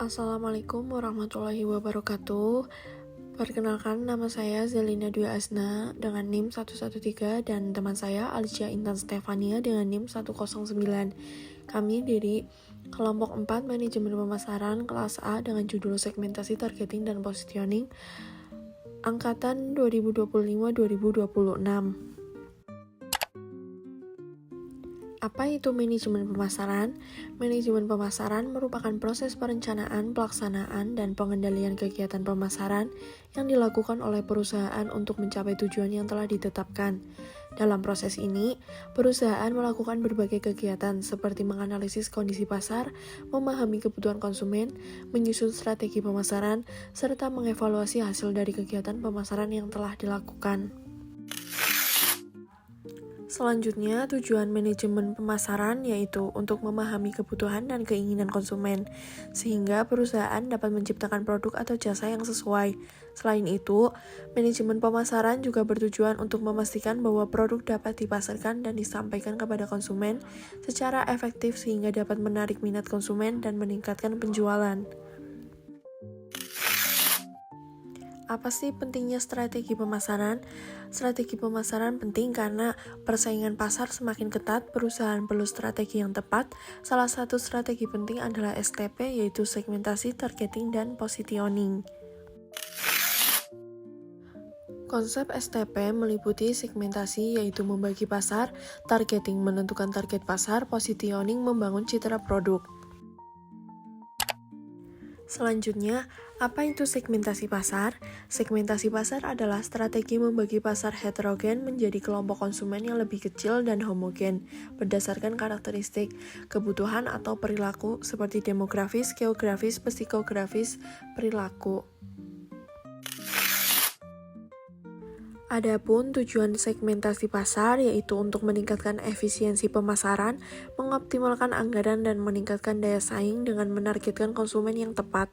Assalamualaikum warahmatullahi wabarakatuh. Perkenalkan, nama saya Zelina Dwi Asna dengan NIM 113 dan teman saya Alicia Intan Stefania dengan NIM 109. Kami dari kelompok 4 Manajemen Pemasaran kelas A dengan judul Segmentasi Targeting dan Positioning angkatan 2025-2026. Apa itu manajemen pemasaran? Manajemen pemasaran merupakan proses perencanaan, pelaksanaan, dan pengendalian kegiatan pemasaran yang dilakukan oleh perusahaan untuk mencapai tujuan yang telah ditetapkan. Dalam proses ini, perusahaan melakukan berbagai kegiatan seperti menganalisis kondisi pasar, memahami kebutuhan konsumen, menyusun strategi pemasaran, serta mengevaluasi hasil dari kegiatan pemasaran yang telah dilakukan. Selanjutnya, tujuan manajemen pemasaran yaitu untuk memahami kebutuhan dan keinginan konsumen, sehingga perusahaan dapat menciptakan produk atau jasa yang sesuai. Selain itu, manajemen pemasaran juga bertujuan untuk memastikan bahwa produk dapat dipasarkan dan disampaikan kepada konsumen secara efektif sehingga dapat menarik minat konsumen dan meningkatkan penjualan. Apa sih pentingnya strategi pemasaran? Strategi pemasaran penting karena persaingan pasar semakin ketat, perusahaan perlu strategi yang tepat. Salah satu strategi penting adalah STP, yaitu segmentasi, targeting, dan positioning. Konsep STP meliputi segmentasi, yaitu membagi pasar, targeting menentukan target pasar, positioning membangun citra produk. Selanjutnya, apa itu segmentasi pasar? Segmentasi pasar adalah strategi membagi pasar heterogen menjadi kelompok konsumen yang lebih kecil dan homogen, berdasarkan karakteristik, kebutuhan atau perilaku seperti demografis, geografis, psikografis, perilaku. Adapun tujuan segmentasi pasar yaitu untuk meningkatkan efisiensi pemasaran, mengoptimalkan anggaran dan meningkatkan daya saing dengan menargetkan konsumen yang tepat.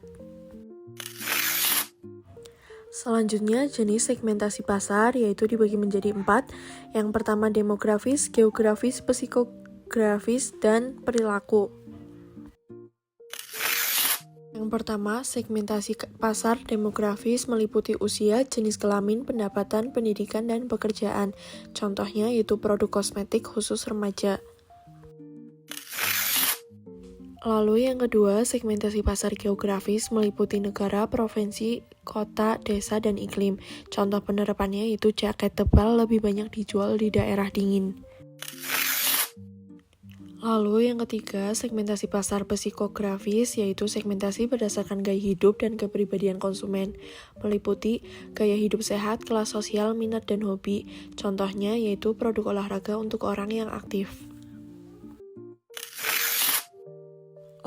Selanjutnya, jenis segmentasi pasar yaitu dibagi menjadi 4. Yang pertama demografis, geografis, psikografis, dan perilaku. Yang pertama, segmentasi pasar demografis meliputi usia, jenis kelamin, pendapatan, pendidikan, dan pekerjaan. Contohnya yaitu produk kosmetik khusus remaja. Lalu yang kedua, segmentasi pasar geografis meliputi negara, provinsi, kota, desa, dan iklim. Contoh penerapannya yaitu jaket tebal lebih banyak dijual di daerah dingin. Lalu yang ketiga, segmentasi pasar psikografis yaitu segmentasi berdasarkan gaya hidup dan kepribadian konsumen, meliputi gaya hidup sehat, kelas sosial, minat, dan hobi. Contohnya yaitu produk olahraga untuk orang yang aktif.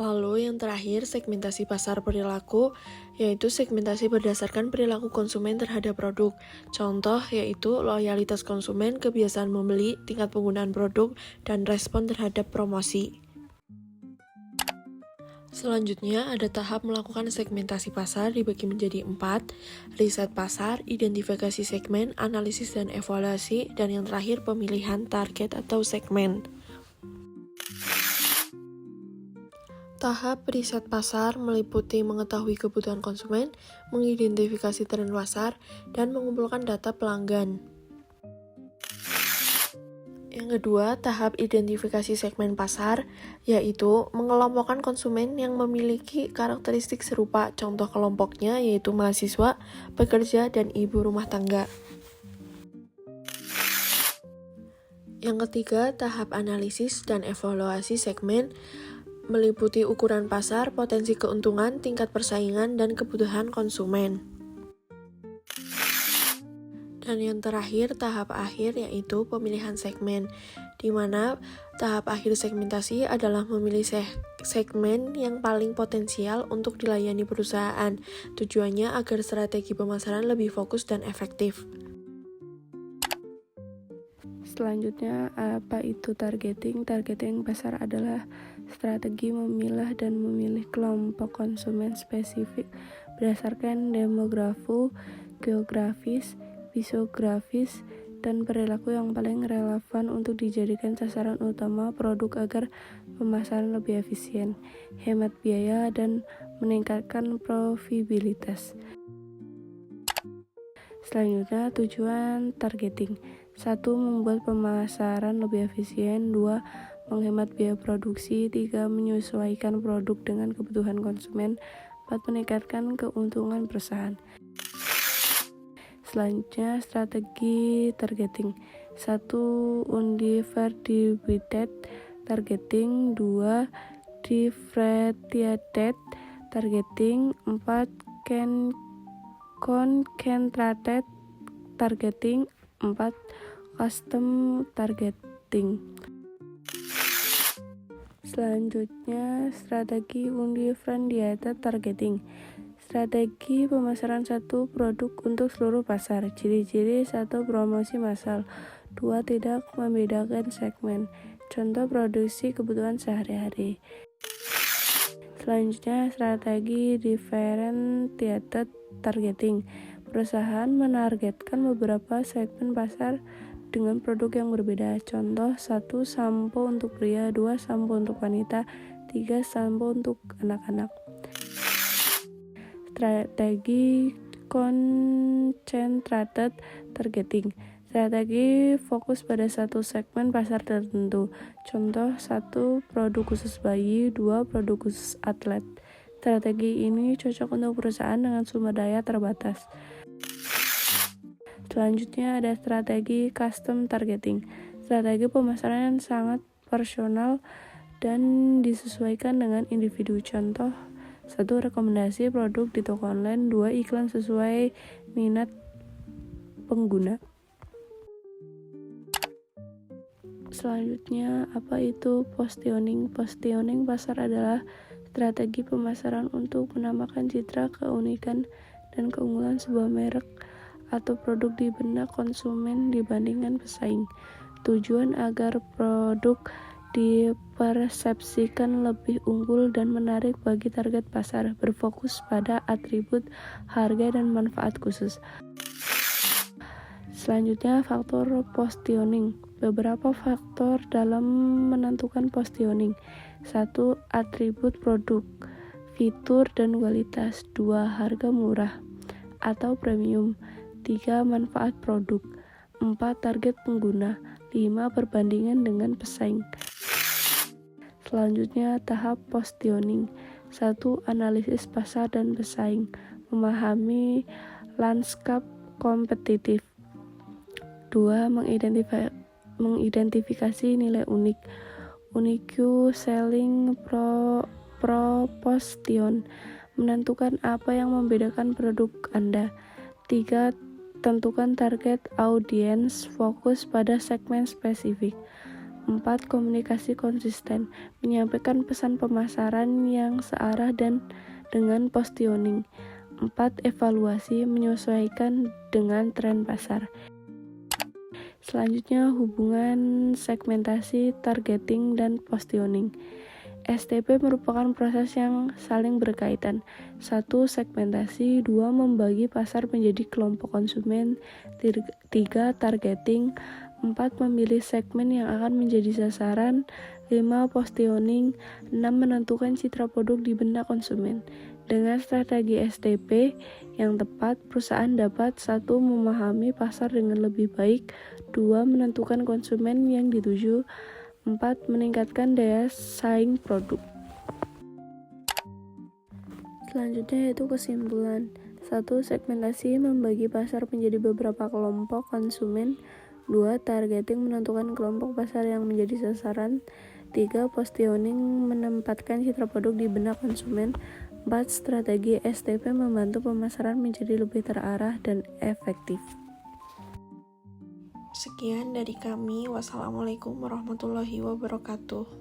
Lalu yang terakhir, segmentasi pasar perilaku, yaitu segmentasi berdasarkan perilaku konsumen terhadap produk. Contoh yaitu loyalitas konsumen, kebiasaan membeli, tingkat penggunaan produk, dan respon terhadap promosi. Selanjutnya, ada tahap melakukan segmentasi pasar dibagi menjadi 4, riset pasar, identifikasi segmen, analisis dan evaluasi, dan yang terakhir pemilihan target atau segmen. Tahap riset pasar meliputi mengetahui kebutuhan konsumen, mengidentifikasi tren pasar, dan mengumpulkan data pelanggan. Yang kedua, tahap identifikasi segmen pasar, yaitu mengelompokkan konsumen yang memiliki karakteristik serupa. Contoh kelompoknya yaitu mahasiswa, pekerja, dan ibu rumah tangga. Yang ketiga, tahap analisis dan evaluasi segmen, meliputi ukuran pasar, potensi keuntungan, tingkat persaingan, dan kebutuhan konsumen. Dan yang terakhir, tahap akhir yaitu pemilihan segmen, di mana tahap akhir segmentasi adalah memilih segmen yang paling potensial untuk dilayani perusahaan. Tujuannya agar strategi pemasaran lebih fokus dan efektif. Selanjutnya, apa itu targeting? Targeting pasar adalah strategi memilah dan memilih kelompok konsumen spesifik berdasarkan demografi, geografis, psikografis, dan perilaku yang paling relevan untuk dijadikan sasaran utama produk agar pemasaran lebih efisien, hemat biaya, dan meningkatkan profitabilitas. Selanjutnya, tujuan targeting. 1. Membuat pemasaran lebih efisien. 2. Menghemat biaya produksi. 3. Menyesuaikan produk dengan kebutuhan konsumen. 4. Meningkatkan keuntungan perusahaan. Selanjutnya, strategi targeting. 1. Undifferentiated targeting. 2. Differentiated targeting. 4. Concentrated targeting. 4. Custom targeting. Selanjutnya, strategi undifferentiated targeting. Strategi pemasaran satu produk untuk seluruh pasar. Ciri-ciri: 1. Promosi massal. 2. Tidak membedakan segmen. Contoh produksi kebutuhan sehari-hari. Selanjutnya, strategi differentiated targeting. Perusahaan menargetkan beberapa segmen pasar dengan produk yang berbeda. Contoh: 1. Sampo untuk pria. 2. Sampo untuk wanita. 3. Sampo untuk anak-anak. Strategi concentrated targeting. Strategi fokus pada satu segmen pasar tertentu. Contoh: 1. Produk khusus bayi. 2. Produk khusus atlet. Strategi ini cocok untuk perusahaan dengan sumber daya terbatas. Selanjutnya ada strategi custom targeting. Strategi pemasaran yang sangat personal dan disesuaikan dengan individu. Contoh: 1. Rekomendasi produk di toko online. 2. Iklan sesuai minat pengguna. Selanjutnya, apa itu positioning? Positioning pasar adalah strategi pemasaran untuk menambahkan citra, keunikan, dan keunggulan sebuah merek atau produk di benak konsumen dibandingkan pesaing. Tujuan agar produk dipersepsikan lebih unggul dan menarik bagi target pasar, berfokus pada atribut, harga, dan manfaat khusus. Selanjutnya, faktor positioning. Beberapa faktor dalam menentukan positioning. 1. Atribut produk, fitur dan kualitas. 2. Harga murah atau premium. 3. Manfaat produk. 4. Target pengguna. 5. Perbandingan dengan pesaing. Selanjutnya, tahap positioning. 1. Analisis pasar dan pesaing. Memahami lanskap kompetitif. 2. Mengidentifikasi nilai unik. Unique selling proposition. Menentukan apa yang membedakan produk Anda. 3. Tentukan target audience, fokus pada segmen spesifik. 4. Komunikasi konsisten. Menyampaikan pesan pemasaran yang searah dan dengan positioning. 4. Evaluasi, menyesuaikan dengan tren pasar. Selanjutnya, hubungan segmentasi, targeting, dan positioning. STP merupakan proses yang saling berkaitan. 1. Segmentasi. 2. Membagi pasar menjadi kelompok konsumen. 3. Targeting. 4. Memilih segmen yang akan menjadi sasaran. 5. Positioning. 6. Menentukan citra produk di benak konsumen. Dengan strategi STP yang tepat, perusahaan dapat 1. Memahami pasar dengan lebih baik. 2. Menentukan konsumen yang dituju. 4. Meningkatkan daya saing produk. Selanjutnya yaitu kesimpulan. 1. Segmentasi membagi pasar menjadi beberapa kelompok konsumen. 2. Targeting menentukan kelompok pasar yang menjadi sasaran. 3. Positioning menempatkan citra produk di benak konsumen. 4. Strategi STP membantu pemasaran menjadi lebih terarah dan efektif. Sekian dari kami. Wassalamualaikum warahmatullahi wabarakatuh.